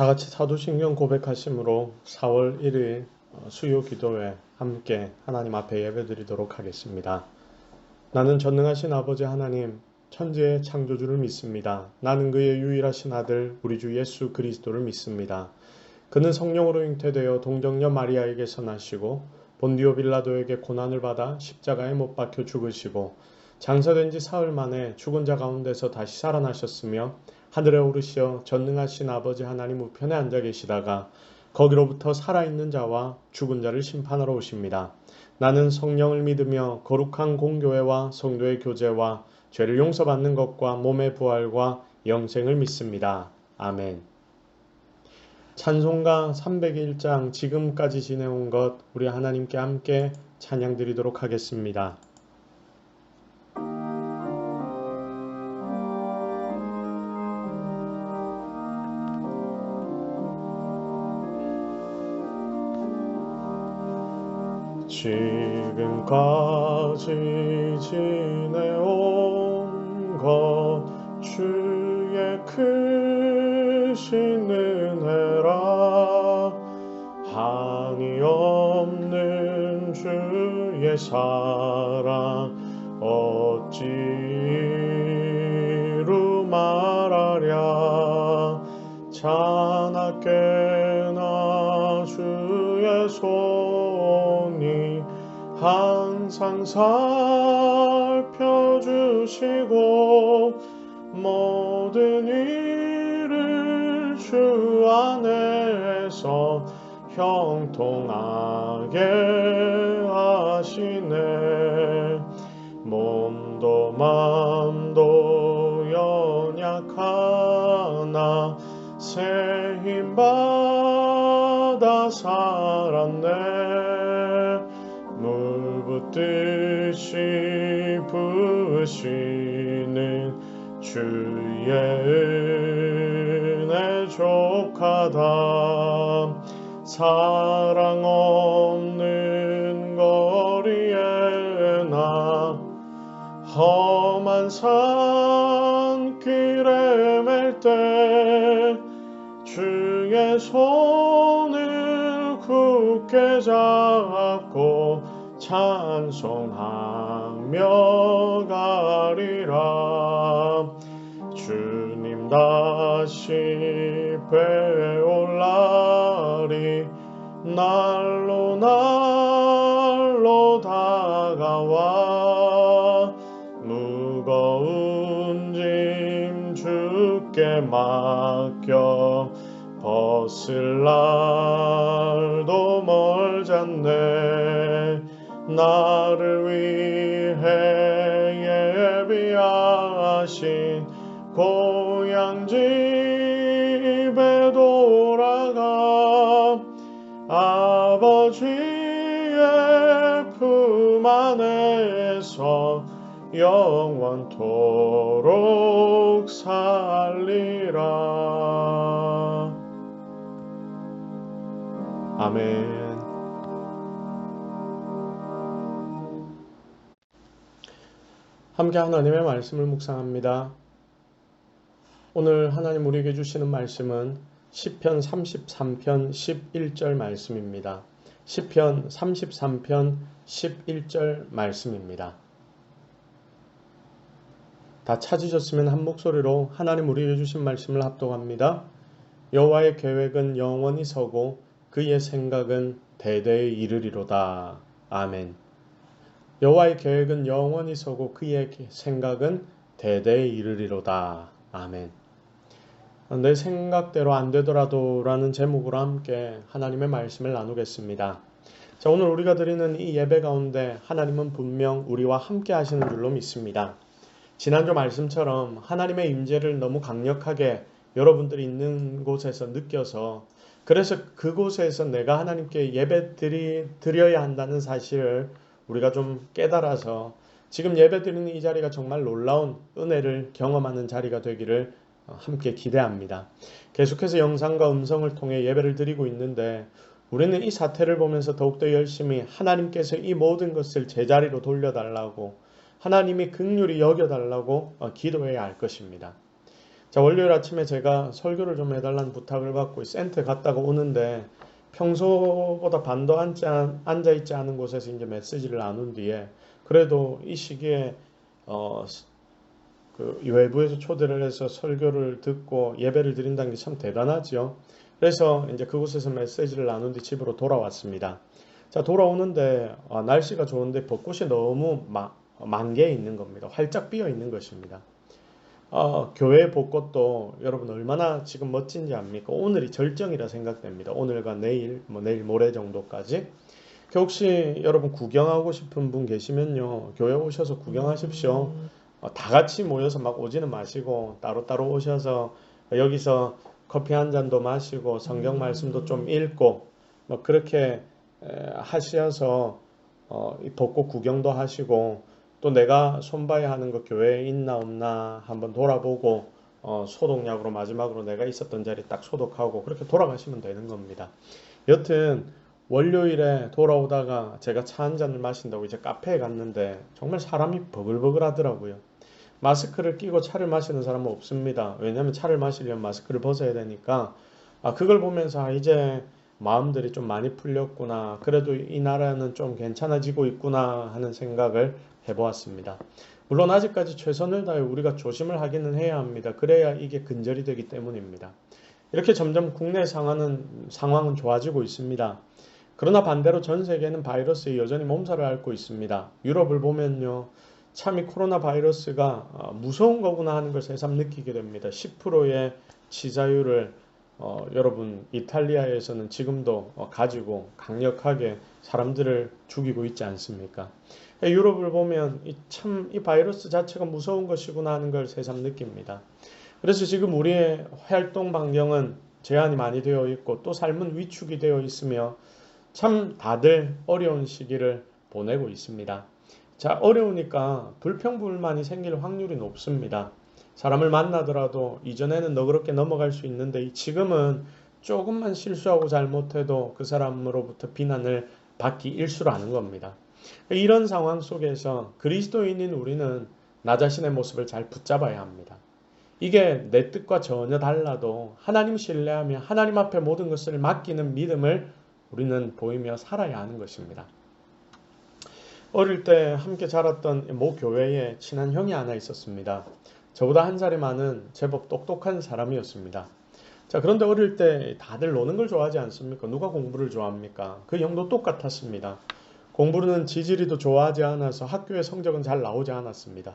다 같이 사도신경 고백하심으로 4월 1일 수요 기도회 함께 하나님 앞에 예배드리도록 하겠습니다. 나는 전능하신 아버지 하나님, 천지의 창조주를 믿습니다. 나는 그의 유일하신 아들 우리 주 예수 그리스도를 믿습니다. 그는 성령으로 잉태되어 동정녀 마리아에게서 나시고 본디오 빌라도에게 고난을 받아 십자가에 못 박혀 죽으시고 장사된 지 사흘 만에 죽은 자 가운데서 다시 살아나셨으며 하늘에 오르시어 전능하신 아버지 하나님 우편에 앉아 계시다가 거기로부터 살아있는 자와 죽은 자를 심판하러 오십니다. 나는 성령을 믿으며 거룩한 공교회와 성도의 교제와 죄를 용서받는 것과 몸의 부활과 영생을 믿습니다. 아멘. 찬송가 301장 지금까지 지내온 것 우리 하나님께 함께 찬양드리도록 하겠습니다. 지금까지 지내온 것 주의 크신 은혜라 한이 없는 주의 사랑 어찌로 말하랴 자나깨나 주의 손이 항상 살펴주시고 모든 일을 주 안에서 형통하게 하시네. 몸도 맘도 연약하나 새 힘받아 살았네. 물 붓듯이 부으시는 주의 은혜 족하다. 사랑 없는 거리에 나 험한 산길에 맬 때 주의 손을 굳게 잡고 찬송하며 가리라. 주님 다시 배올 날이 날로 날로 다가와 무거운 짐 주께 맡겨 벗을 날도 멀잖네. 나를 위해 예비하신 고향 집에 돌아가 아버지의 품 안에서 영원토록 살리라. 아멘. 함께 하나님의 말씀을 묵상합니다. 오늘 하나님 우리에게 주시는 말씀은 시편 33편 11절 말씀입니다. 시편 33편 11절 말씀입니다. 다 찾으셨으면 한 목소리로 하나님 우리에게 주신 말씀을 합독합니다. 여호와의 계획은 영원히 서고 그의 생각은 대대에 이르리로다. 아멘. 여호와의 계획은 영원히 서고 그의 생각은 대대에 이르리로다. 아멘. 내 생각대로 안 되더라도 라는 제목으로 함께 하나님의 말씀을 나누겠습니다. 자, 오늘 우리가 드리는 이 예배 가운데 하나님은 분명 우리와 함께 하시는 줄로 믿습니다. 지난주 말씀처럼 하나님의 임재를 너무 강력하게 여러분들이 있는 곳에서 느껴서 그래서 그곳에서 내가 하나님께 예배 드려야 한다는 사실을 우리가 좀 깨달아서 지금 예배 드리는 이 자리가 정말 놀라운 은혜를 경험하는 자리가 되기를 함께 기대합니다. 계속해서 영상과 음성을 통해 예배를 드리고 있는데 우리는 이 사태를 보면서 더욱더 열심히 하나님께서 이 모든 것을 제자리로 돌려달라고 하나님이 긍휼히 여겨달라고 기도해야 할 것입니다. 자, 월요일 아침에 제가 설교를 좀 해달라는 부탁을 받고 센터 갔다가 오는데 평소보다 반도 앉아있지 않은 곳에서 이제 메시지를 나눈 뒤에 그래도 이 시기에 어, 그 외부에서 초대를 해서 설교를 듣고 예배를 드린다는 게 참 대단하지요. 그래서 이제 그곳에서 메시지를 나눈 뒤 집으로 돌아왔습니다. 자, 돌아오는데 날씨가 좋은데 벚꽃이 너무 만개해 있는 겁니다. 활짝 피어 있는 것입니다. 교회 벚꽃도 여러분 얼마나 지금 멋진지 압니까? 오늘이 절정이라 생각됩니다. 오늘과 내일, 내일 모레 정도까지. 혹시 여러분 구경하고 싶은 분 계시면요, 교회 오셔서 구경하십시오. 다 같이 모여서 막 오지는 마시고 따로따로 오셔서 여기서 커피 한 잔도 마시고 성경 말씀도 좀 읽고 뭐 그렇게 하셔서 이 벚꽃 구경도 하시고 또 내가 손봐야 하는 거 교회에 있나 없나 한번 돌아보고 소독약으로 마지막으로 내가 있었던 자리 딱 소독하고 그렇게 돌아가시면 되는 겁니다. 여튼 월요일에 돌아오다가 제가 차 한 잔을 마신다고 이제 카페에 갔는데 정말 사람이 버글버글 하더라고요. 마스크를 끼고 차를 마시는 사람은 없습니다. 왜냐하면 차를 마시려면 마스크를 벗어야 되니까 그걸 보면서 이제 마음들이 좀 많이 풀렸구나. 그래도 이 나라는 좀 괜찮아지고 있구나 하는 생각을 해보았습니다. 물론 아직까지 최선을 다해 우리가 조심을 하기는 해야 합니다. 그래야 이게 근절이 되기 때문입니다. 이렇게 점점 국내 상황은 좋아지고 있습니다. 그러나 반대로 전 세계는 바이러스에 여전히 몸살을 앓고 있습니다. 유럽을 보면요. 참 이 코로나 바이러스가 무서운 거구나 하는 걸 새삼 느끼게 됩니다. 10%의 치자율을 여러분 이탈리아에서는 지금도 가지고 강력하게 사람들을 죽이고 있지 않습니까? 유럽을 보면 참 이 바이러스 자체가 무서운 것이구나 하는 걸 새삼 느낍니다. 그래서 지금 우리의 활동 반경은 제한이 많이 되어 있고 또 삶은 위축이 되어 있으며 참 다들 어려운 시기를 보내고 있습니다. 자, 어려우니까 불평불만이 생길 확률이 높습니다. 사람을 만나더라도 이전에는 너그럽게 넘어갈 수 있는데 지금은 조금만 실수하고 잘못해도 그 사람으로부터 비난을 받기 일쑤를 아는 겁니다. 이런 상황 속에서 그리스도인인 우리는 나 자신의 모습을 잘 붙잡아야 합니다. 이게 내 뜻과 전혀 달라도 하나님 신뢰하며 하나님 앞에 모든 것을 맡기는 믿음을 우리는 보이며 살아야 하는 것입니다. 어릴 때 함께 자랐던 모 교회에 친한 형이 하나 있었습니다. 저보다 한 살이 많은 제법 똑똑한 사람이었습니다. 자, 그런데 어릴 때 다들 노는 걸 좋아하지 않습니까? 누가 공부를 좋아합니까? 그 형도 똑같았습니다. 공부는 지지리도 좋아하지 않아서 학교의 성적은 잘 나오지 않았습니다.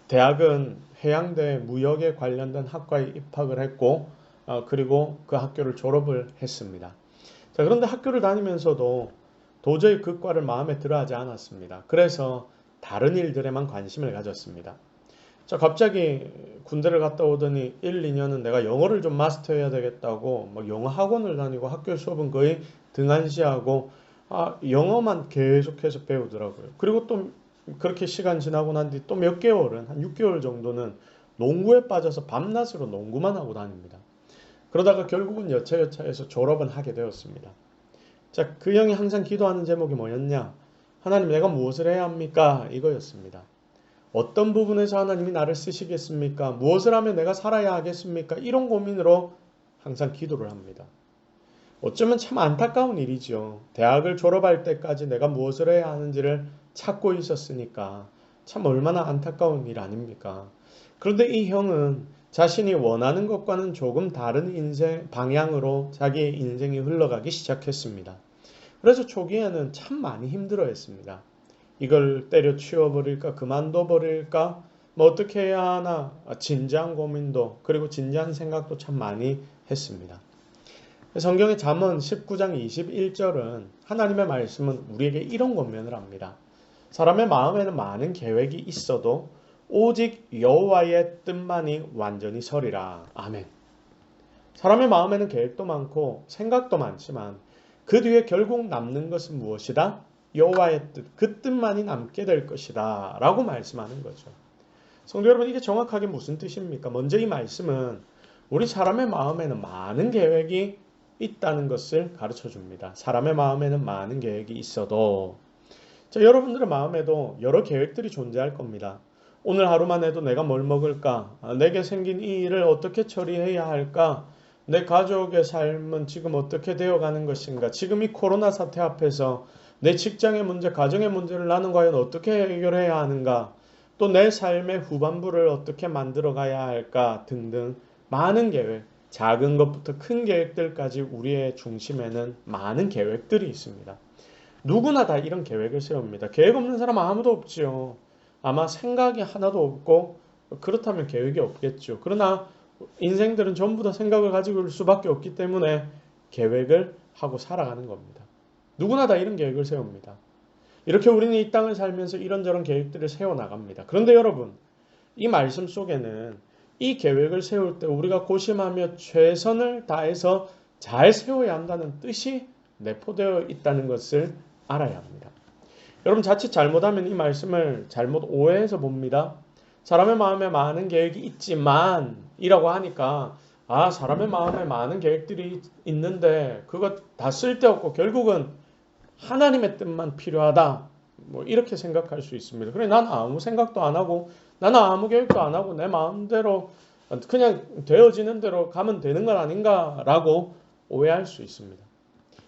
대학은 해양대 무역에 관련된 학과에 입학을 했고 그리고 그 학교를 졸업을 했습니다. 자, 그런데 학교를 다니면서도 도저히 그 과를 마음에 들어하지 않았습니다. 그래서 다른 일들에만 관심을 가졌습니다. 자, 갑자기 군대를 갔다 오더니 1, 2년은 내가 영어를 좀 마스터해야 되겠다고 막 영어 학원을 다니고 학교 수업은 거의 등한시하고 영어만 계속해서 배우더라고요. 그리고 또 그렇게 시간 지나고 난 뒤 또 몇 개월은 한 6개월 정도는 농구에 빠져서 밤낮으로 농구만 하고 다닙니다. 그러다가 결국은 여차여차해서 졸업은 하게 되었습니다. 자, 그 형이 항상 기도하는 제목이 뭐였냐? 하나님, 내가 무엇을 해야 합니까? 이거였습니다. 어떤 부분에서 하나님이 나를 쓰시겠습니까? 무엇을 하면 내가 살아야 하겠습니까? 이런 고민으로 항상 기도를 합니다. 어쩌면 참 안타까운 일이죠. 대학을 졸업할 때까지 내가 무엇을 해야 하는지를 찾고 있었으니까 참 얼마나 안타까운 일 아닙니까? 그런데 이 형은 자신이 원하는 것과는 조금 다른 인생 방향으로 자기의 인생이 흘러가기 시작했습니다. 그래서 초기에는 참 많이 힘들어했습니다. 이걸 때려치워버릴까, 그만둬버릴까, 뭐 어떻게 해야 하나, 진지한 고민도 그리고 진지한 생각도 참 많이 했습니다. 성경의 잠언 19장 21절은 하나님의 말씀은 우리에게 이런 권면을 합니다. 사람의 마음에는 많은 계획이 있어도 오직 여호와의 뜻만이 완전히 서리라. 아멘. 사람의 마음에는 계획도 많고 생각도 많지만 그 뒤에 결국 남는 것은 무엇이다? 여호와의 뜻, 그 뜻만이 남게 될 것이다 라고 말씀하는 거죠. 성도 여러분, 이게 정확하게 무슨 뜻입니까? 먼저 이 말씀은 우리 사람의 마음에는 많은 계획이 있다는 것을 가르쳐 줍니다. 사람의 마음에는 많은 계획이 있어도 여러분들의 마음에도 여러 계획들이 존재할 겁니다. 오늘 하루만 해도 내가 뭘 먹을까? 내게 생긴 이 일을 어떻게 처리해야 할까? 내 가족의 삶은 지금 어떻게 되어가는 것인가? 지금 이 코로나 사태 앞에서 내 직장의 문제, 가정의 문제를 나는 과연 어떻게 해결해야 하는가? 또 내 삶의 후반부를 어떻게 만들어 가야 할까? 등등 많은 계획, 작은 것부터 큰 계획들까지 우리의 중심에는 많은 계획들이 있습니다. 누구나 다 이런 계획을 세웁니다. 계획 없는 사람 아무도 없지요. 아마 생각이 하나도 없고 그렇다면 계획이 없겠죠. 그러나 인생들은 전부 다 생각을 가지고 올 수밖에 없기 때문에 계획을 하고 살아가는 겁니다. 누구나 다 이런 계획을 세웁니다. 이렇게 우리는 이 땅을 살면서 이런저런 계획들을 세워나갑니다. 그런데 여러분, 이 말씀 속에는 이 계획을 세울 때 우리가 고심하며 최선을 다해서 잘 세워야 한다는 뜻이 내포되어 있다는 것을 알아야 합니다. 여러분, 자칫 잘못하면 이 말씀을 잘못 오해해서 봅니다. 사람의 마음에 많은 계획이 있지만 이라고 하니까 사람의 마음에 많은 계획들이 있는데 그거 다 쓸데없고 결국은 하나님의 뜻만 필요하다. 뭐 이렇게 생각할 수 있습니다. 그래, 난 아무 생각도 안 하고 나는 아무 계획도 안 하고 내 마음대로 그냥 되어지는 대로 가면 되는 건 아닌가라고 오해할 수 있습니다.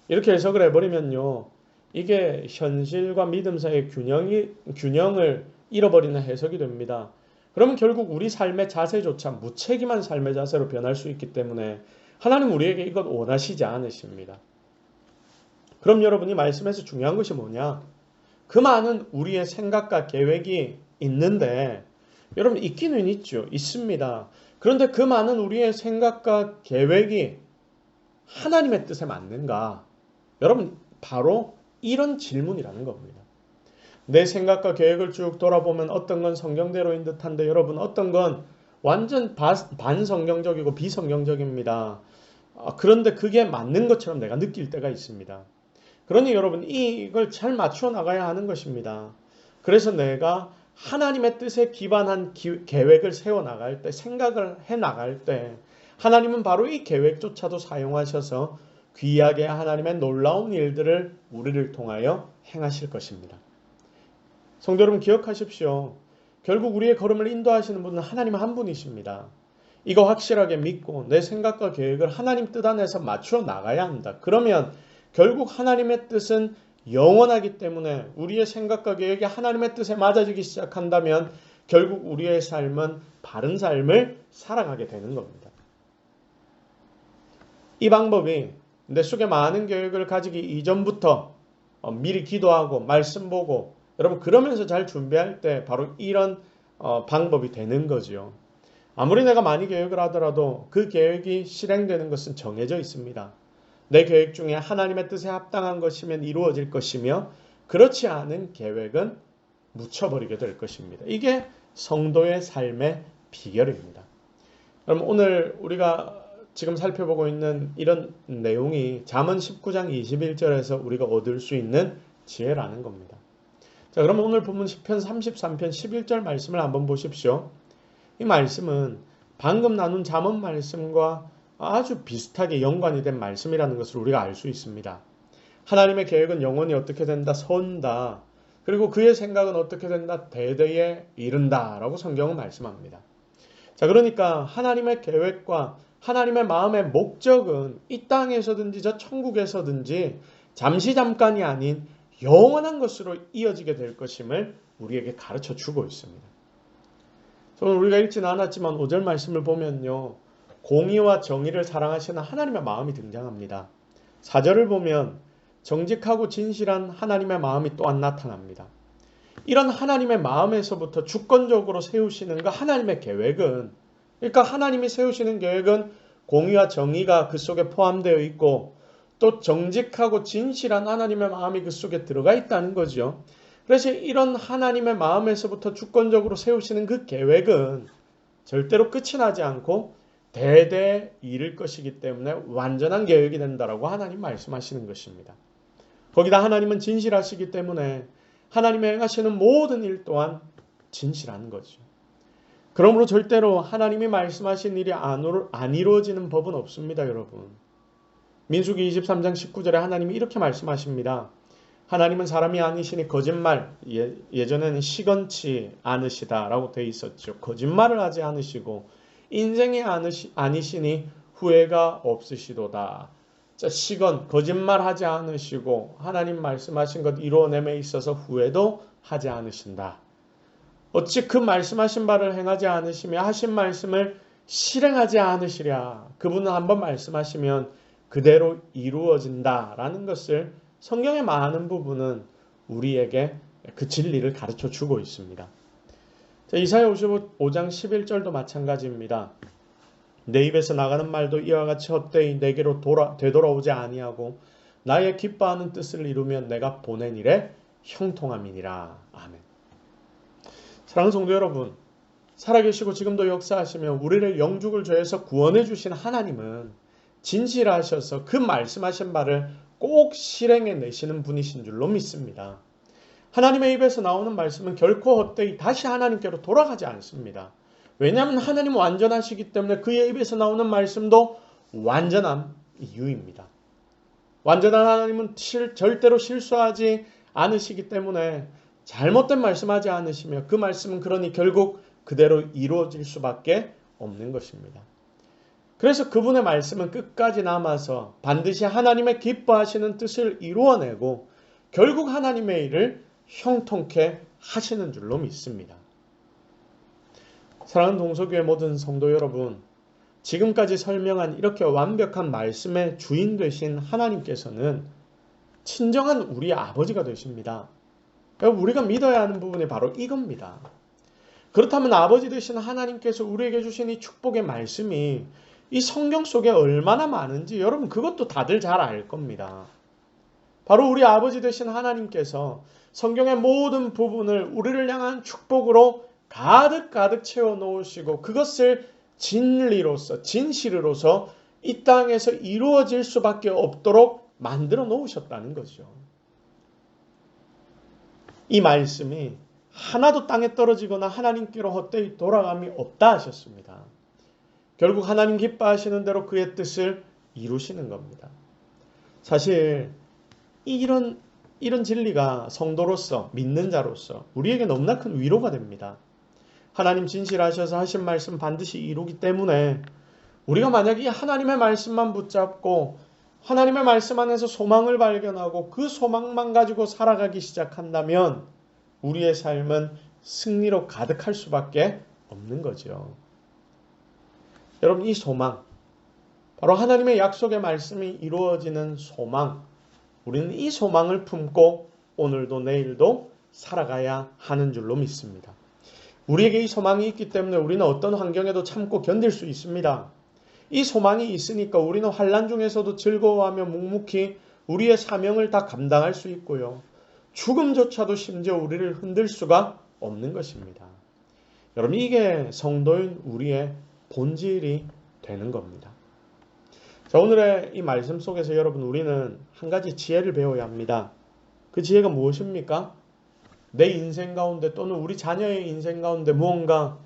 이렇게 해석을 해버리면요, 이게 현실과 믿음 사이의 균형을 잃어버리는 해석이 됩니다. 그러면 결국 우리 삶의 자세조차 무책임한 삶의 자세로 변할 수 있기 때문에 하나님 우리에게 이것 원하시지 않으십니다. 그럼 여러분이 말씀에서 중요한 것이 뭐냐? 그 많은 우리의 생각과 계획이 있는데 여러분 있기는 있죠. 있습니다. 그런데 그 많은 우리의 생각과 계획이 하나님의 뜻에 맞는가? 여러분 바로 이런 질문이라는 겁니다. 내 생각과 계획을 쭉 돌아보면 어떤 건 성경대로인 듯한데 여러분 어떤 건 완전 반성경적이고 비성경적입니다. 그런데 그게 맞는 것처럼 내가 느낄 때가 있습니다. 그러니 여러분 이걸 잘 맞춰 나가야 하는 것입니다. 그래서 내가 하나님의 뜻에 기반한 계획을 세워 나갈 때, 생각을 해 나갈 때 하나님은 바로 이 계획조차도 사용하셔서 귀하게 하나님의 놀라운 일들을 우리를 통하여 행하실 것입니다. 성도 여러분 기억하십시오. 결국 우리의 걸음을 인도하시는 분은 하나님 한 분이십니다. 이거 확실하게 믿고 내 생각과 계획을 하나님 뜻 안에서 맞춰 나가야 합니다. 그러면 결국 하나님의 뜻은 영원하기 때문에 우리의 생각과 계획이 하나님의 뜻에 맞아지기 시작한다면 결국 우리의 삶은 바른 삶을 살아가게 되는 겁니다. 이 방법이 내 속에 많은 계획을 가지기 이전부터 미리 기도하고 말씀 보고 여러분 그러면서 잘 준비할 때 바로 이런 방법이 되는 거죠. 아무리 내가 많이 계획을 하더라도 그 계획이 실행되는 것은 정해져 있습니다. 내 계획 중에 하나님의 뜻에 합당한 것이면 이루어질 것이며 그렇지 않은 계획은 묻혀버리게 될 것입니다. 이게 성도의 삶의 비결입니다. 그럼 오늘 우리가 지금 살펴보고 있는 이런 내용이 잠언 19장 21절에서 우리가 얻을 수 있는 지혜라는 겁니다. 자, 그럼 오늘 본문 시편 33편 11절 말씀을 한번 보십시오. 이 말씀은 방금 나눈 잠언 말씀과 아주 비슷하게 연관이 된 말씀이라는 것을 우리가 알 수 있습니다. 하나님의 계획은 영원히 어떻게 된다? 선다. 그리고 그의 생각은 어떻게 된다? 대대에 이른다. 라고 성경은 말씀합니다. 자, 그러니까 하나님의 계획과 하나님의 마음의 목적은 이 땅에서든지 저 천국에서든지 잠시 잠깐이 아닌 영원한 것으로 이어지게 될 것임을 우리에게 가르쳐 주고 있습니다. 오늘 우리가 읽지는 않았지만 5절 말씀을 보면요. 공의와 정의를 사랑하시는 하나님의 마음이 등장합니다. 4절을 보면 정직하고 진실한 하나님의 마음이 또한 나타납니다. 이런 하나님의 마음에서부터 주권적으로 세우시는 그 하나님의 계획은 그러니까 하나님이 세우시는 계획은 공의와 정의가 그 속에 포함되어 있고 또 정직하고 진실한 하나님의 마음이 그 속에 들어가 있다는 거죠. 그래서 이런 하나님의 마음에서부터 주권적으로 세우시는 그 계획은 절대로 끝이 나지 않고 대대 이를 것이기 때문에 완전한 계획이 된다라고 하나님 말씀하시는 것입니다. 거기다 하나님은 진실하시기 때문에 하나님이 행하시는 모든 일 또한 진실한 거죠. 그러므로 절대로 하나님이 말씀하신 일이 안 이루어지는 법은 없습니다, 여러분. 민수기 23장 19절에 하나님이 이렇게 말씀하십니다. 하나님은 사람이 아니시니 거짓말, 예전에는 시건치 않으시다라고 되어 있었죠. 거짓말을 하지 않으시고 인생이 아니시니 후회가 없으시도다. 자, 시건, 거짓말하지 않으시고 하나님 말씀하신 것 이루어냄에 있어서 후회도 하지 않으신다. 어찌 그 말씀하신 바를 행하지 않으시며 하신 말씀을 실행하지 않으시랴. 그분은 한번 말씀하시면 그대로 이루어진다라는 것을 성경의 많은 부분은 우리에게 그 진리를 가르쳐 주고 있습니다. 자, 이사야 55장 11절도 마찬가지입니다. 내 입에서 나가는 말도 이와 같이 헛되이 내게로 되돌아오지 아니하고 나의 기뻐하는 뜻을 이루면 내가 보낸 일에 형통함이니라. 아멘. 사랑하는 성도 여러분, 살아계시고 지금도 역사하시며 우리를 영죽을 죄에서 구원해 주신 하나님은 진실하셔서 그 말씀하신 바를 꼭 실행해 내시는 분이신 줄로 믿습니다. 하나님의 입에서 나오는 말씀은 결코 헛되이 다시 하나님께로 돌아가지 않습니다. 왜냐하면 하나님 완전하시기 때문에 그의 입에서 나오는 말씀도 완전한 이유입니다. 완전한 하나님은 절대로 실수하지 않으시기 때문에 잘못된 말씀하지 않으시며 그 말씀은 그러니 결국 그대로 이루어질 수밖에 없는 것입니다. 그래서 그분의 말씀은 끝까지 남아서 반드시 하나님의 기뻐하시는 뜻을 이루어내고 결국 하나님의 일을 형통케 하시는 줄로 믿습니다. 사랑하는 동서교회 모든 성도 여러분, 지금까지 설명한 이렇게 완벽한 말씀의 주인 되신 하나님께서는 친정한 우리의 아버지가 되십니다. 우리가 믿어야 하는 부분이 바로 이겁니다. 그렇다면 아버지 되신 하나님께서 우리에게 주신 이 축복의 말씀이 이 성경 속에 얼마나 많은지 여러분 그것도 다들 잘 알 겁니다. 바로 우리 아버지 되신 하나님께서 성경의 모든 부분을 우리를 향한 축복으로 가득 채워 놓으시고 그것을 진리로서 진실로서 이 땅에서 이루어질 수밖에 없도록 만들어 놓으셨다는 거죠. 이 말씀이 하나도 땅에 떨어지거나 하나님께로 헛되이 돌아감이 없다 하셨습니다. 결국 하나님 기뻐하시는 대로 그의 뜻을 이루시는 겁니다. 사실 이런 진리가 성도로서 믿는 자로서 우리에게 너무나 큰 위로가 됩니다. 하나님 진실하셔서 하신 말씀 반드시 이루기 때문에 우리가 만약에 하나님의 말씀만 붙잡고 하나님의 말씀 안에서 소망을 발견하고 그 소망만 가지고 살아가기 시작한다면 우리의 삶은 승리로 가득할 수밖에 없는 거죠. 여러분 이 소망, 바로 하나님의 약속의 말씀이 이루어지는 소망, 우리는 이 소망을 품고 오늘도 내일도 살아가야 하는 줄로 믿습니다. 우리에게 이 소망이 있기 때문에 우리는 어떤 환경에도 참고 견딜 수 있습니다. 이 소망이 있으니까 우리는 환난 중에서도 즐거워하며 묵묵히 우리의 사명을 다 감당할 수 있고요. 죽음조차도 심지어 우리를 흔들 수가 없는 것입니다. 여러분 이게 성도인 우리의 본질이 되는 겁니다. 자, 오늘의 이 말씀 속에서 여러분 우리는 한 가지 지혜를 배워야 합니다. 그 지혜가 무엇입니까? 내 인생 가운데 또는 우리 자녀의 인생 가운데 무언가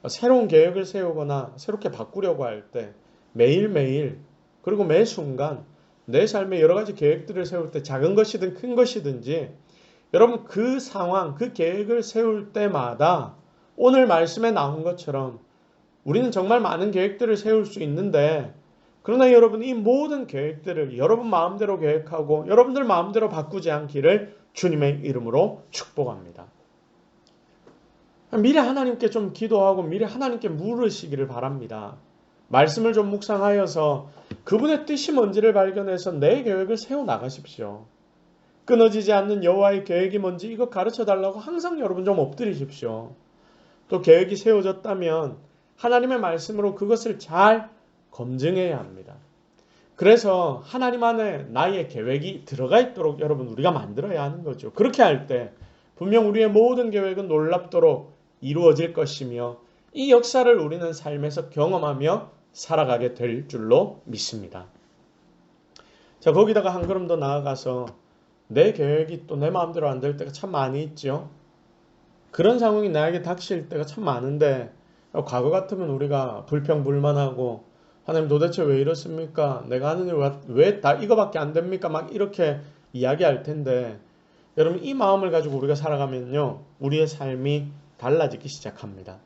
새로운 계획을 세우거나 새롭게 바꾸려고 할 때 매일매일 그리고 매 순간 내 삶에 여러 가지 계획들을 세울 때 작은 것이든 큰 것이든지 여러분 그 상황, 그 계획을 세울 때마다 오늘 말씀에 나온 것처럼 우리는 정말 많은 계획들을 세울 수 있는데 그러나 여러분 이 모든 계획들을 여러분 마음대로 계획하고 여러분들 마음대로 바꾸지 않기를 주님의 이름으로 축복합니다. 미리 하나님께 좀 기도하고 미리 하나님께 물으시기를 바랍니다. 말씀을 좀 묵상하여서 그분의 뜻이 뭔지를 발견해서 내 계획을 세워나가십시오. 끊어지지 않는 여호와의 계획이 뭔지 이거 가르쳐달라고 항상 여러분 좀 엎드리십시오. 또 계획이 세워졌다면 하나님의 말씀으로 그것을 잘 검증해야 합니다. 그래서 하나님 안에 나의 계획이 들어가 있도록 여러분 우리가 만들어야 하는 거죠. 그렇게 할 때 분명 우리의 모든 계획은 놀랍도록 이루어질 것이며 이 역사를 우리는 삶에서 경험하며 살아가게 될 줄로 믿습니다. 자, 거기다가 한 걸음 더 나아가서 내 계획이 또 내 마음대로 안 될 때가 참 많이 있죠. 그런 상황이 나에게 닥칠 때가 참 많은데 과거 같으면 우리가 불평불만하고 하나님 도대체 왜 이렇습니까? 내가 하는 일 왜 다 이거밖에 안 됩니까? 막 이렇게 이야기할 텐데 여러분 이 마음을 가지고 우리가 살아가면요. 우리의 삶이 달라지기 시작합니다.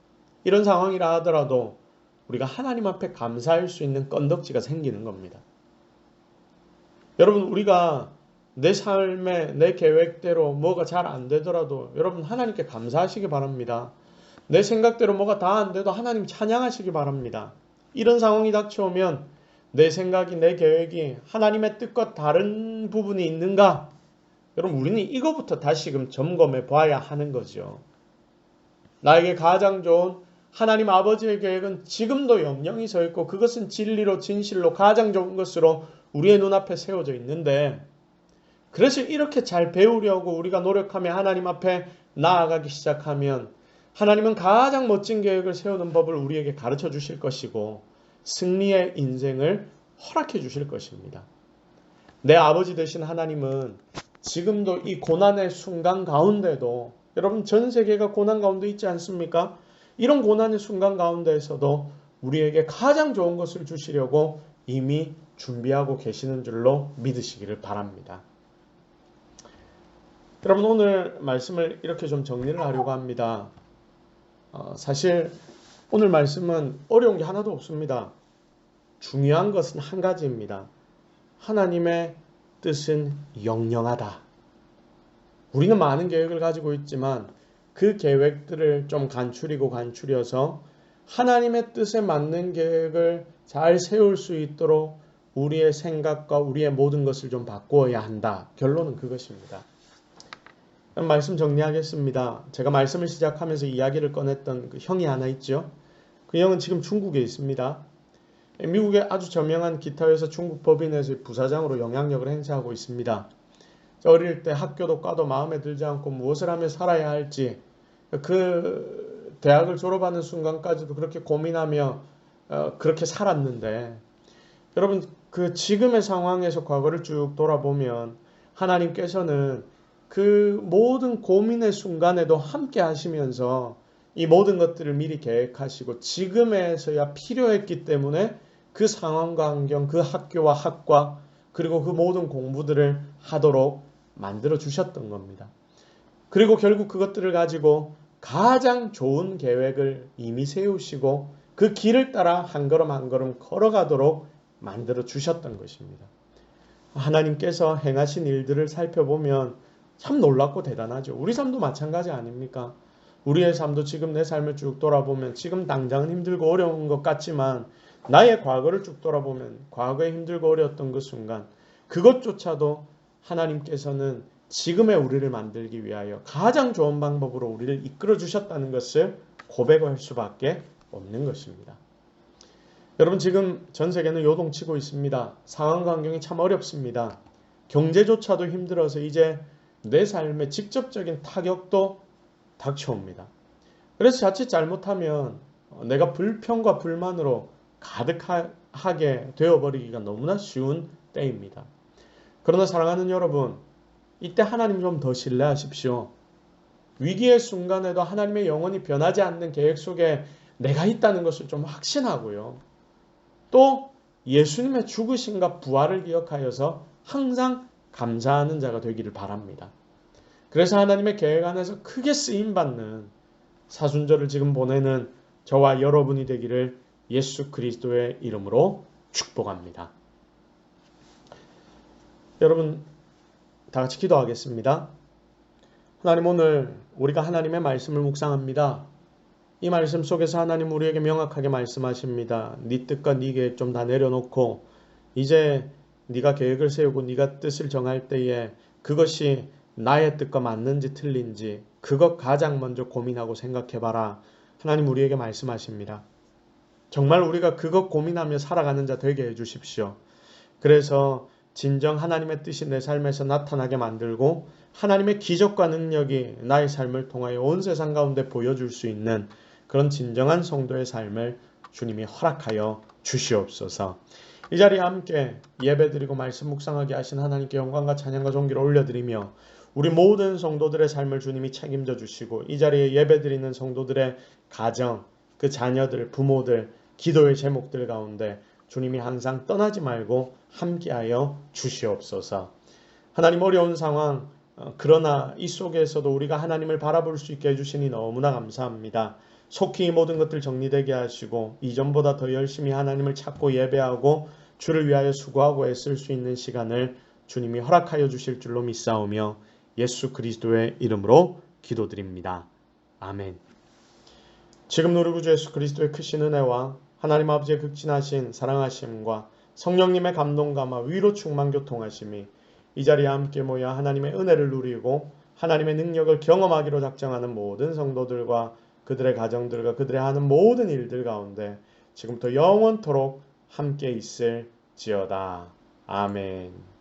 이런 상황이라 하더라도 우리가 하나님 앞에 감사할 수 있는 건덕지가 생기는 겁니다. 여러분 우리가 내 삶에 내 계획대로 뭐가 잘 안 되더라도 여러분 하나님께 감사하시기 바랍니다. 내 생각대로 뭐가 다 안 돼도 하나님 찬양하시기 바랍니다. 이런 상황이 닥쳐오면 내 생각이 내 계획이 하나님의 뜻과 다른 부분이 있는가? 여러분 우리는 이거부터 다시금 점검해 봐야 하는 거죠. 나에게 가장 좋은 하나님 아버지의 계획은 지금도 영영이 서 있고 그것은 진리로 진실로 가장 좋은 것으로 우리의 눈앞에 세워져 있는데 그래서 이렇게 잘 배우려고 우리가 노력하며 하나님 앞에 나아가기 시작하면 하나님은 가장 멋진 계획을 세우는 법을 우리에게 가르쳐 주실 것이고 승리의 인생을 허락해 주실 것입니다. 내 아버지 되신 하나님은 지금도 이 고난의 순간 가운데도 여러분 전 세계가 고난 가운데 있지 않습니까? 이런 고난의 순간 가운데에서도 우리에게 가장 좋은 것을 주시려고 이미 준비하고 계시는 줄로 믿으시기를 바랍니다. 여러분 오늘 말씀을 이렇게 좀 정리를 하려고 합니다. 사실 오늘 말씀은 어려운 게 하나도 없습니다. 중요한 것은 한 가지입니다. 하나님의 뜻은 영영하다. 우리는 많은 계획을 가지고 있지만 그 계획들을 좀 간추려서 하나님의 뜻에 맞는 계획을 잘 세울 수 있도록 우리의 생각과 우리의 모든 것을 좀 바꾸어야 한다. 결론은 그것입니다. 말씀 정리하겠습니다. 제가 말씀을 시작하면서 이야기를 꺼냈던 그 형이 하나 있죠. 그 형은 지금 중국에 있습니다. 미국의 아주 저명한 기타 회사 중국 법인에서 부사장으로 영향력을 행사하고 있습니다. 어릴 때 학교도 과도 마음에 들지 않고 무엇을 하며 살아야 할지 그 대학을 졸업하는 순간까지도 그렇게 고민하며 그렇게 살았는데 여러분 그 지금의 상황에서 과거를 쭉 돌아보면 하나님께서는 그 모든 고민의 순간에도 함께 하시면서 이 모든 것들을 미리 계획하시고 지금에서야 필요했기 때문에 그 상황과 환경, 그 학교와 학과 그리고 그 모든 공부들을 하도록 만들어 주셨던 겁니다. 그리고 결국 그것들을 가지고 가장 좋은 계획을 이미 세우시고 그 길을 따라 한 걸음 한 걸음 걸어가도록 만들어 주셨던 것입니다. 하나님께서 행하신 일들을 살펴보면 참 놀랍고 대단하죠. 우리 삶도 마찬가지 아닙니까? 우리의 삶도 지금 내 삶을 쭉 돌아보면 지금 당장은 힘들고 어려운 것 같지만 나의 과거를 쭉 돌아보면 과거에 힘들고 어려웠던 그 순간 그것조차도 하나님께서는 지금의 우리를 만들기 위하여 가장 좋은 방법으로 우리를 이끌어 주셨다는 것을 고백할 수밖에 없는 것입니다. 여러분 지금 전 세계는 요동치고 있습니다. 상황 환경이 참 어렵습니다. 경제조차도 힘들어서 이제 내 삶에 직접적인 타격도 닥쳐옵니다. 그래서 자칫 잘못하면 내가 불평과 불만으로 가득하게 되어버리기가 너무나 쉬운 때입니다. 그러나 사랑하는 여러분, 이때 하나님 좀 더 신뢰하십시오. 위기의 순간에도 하나님의 영원히 변하지 않는 계획 속에 내가 있다는 것을 좀 확신하고요. 또 예수님의 죽으심과 부활을 기억하여서 항상 감사하는 자가 되기를 바랍니다. 그래서 하나님의 계획 안에서 크게 쓰임받는 사순절을 지금 보내는 저와 여러분이 되기를 예수 그리스도의 이름으로 축복합니다. 여러분 다 같이 기도하겠습니다. 하나님 오늘 우리가 하나님의 말씀을 묵상합니다. 이 말씀 속에서 하나님 우리에게 명확하게 말씀하십니다. 네 뜻과 네 계획 좀 다 내려놓고 이제 네가 계획을 세우고 네가 뜻을 정할 때에 그것이 나의 뜻과 맞는지 틀린지 그것 가장 먼저 고민하고 생각해봐라. 하나님 우리에게 말씀하십니다. 정말 우리가 그것 고민하며 살아가는 자 되게 해주십시오. 그래서 진정 하나님의 뜻이 내 삶에서 나타나게 만들고 하나님의 기적과 능력이 나의 삶을 통하여 온 세상 가운데 보여줄 수 있는 그런 진정한 성도의 삶을 주님이 허락하여 주시옵소서. 이 자리에 함께 예배드리고 말씀 묵상하게 하신 하나님께 영광과 찬양과 존귀를 올려드리며 우리 모든 성도들의 삶을 주님이 책임져 주시고 이 자리에 예배드리는 성도들의 가정, 그 자녀들, 부모들, 기도의 제목들 가운데 주님이 항상 떠나지 말고 함께하여 주시옵소서. 하나님 어려운 상황, 그러나 이 속에서도 우리가 하나님을 바라볼 수 있게 해주시니 너무나 감사합니다. 속히 이 모든 것들 정리되게 하시고 이전보다 더 열심히 하나님을 찾고 예배하고 주를 위하여 수고하고 애쓸 수 있는 시간을 주님이 허락하여 주실 줄로 믿사오며 예수 그리스도의 이름으로 기도드립니다. 아멘. 지금 우리 구주 예수 그리스도의 크신 은혜와 하나님 아버지의 극진하신 사랑하심과 성령님의 감동감화 위로 충만 교통하심이 이 자리에 함께 모여 하나님의 은혜를 누리고 하나님의 능력을 경험하기로 작정하는 모든 성도들과 그들의 가정들과 그들의 하는 모든 일들 가운데 지금부터 영원토록 함께 있을지어다. 아멘.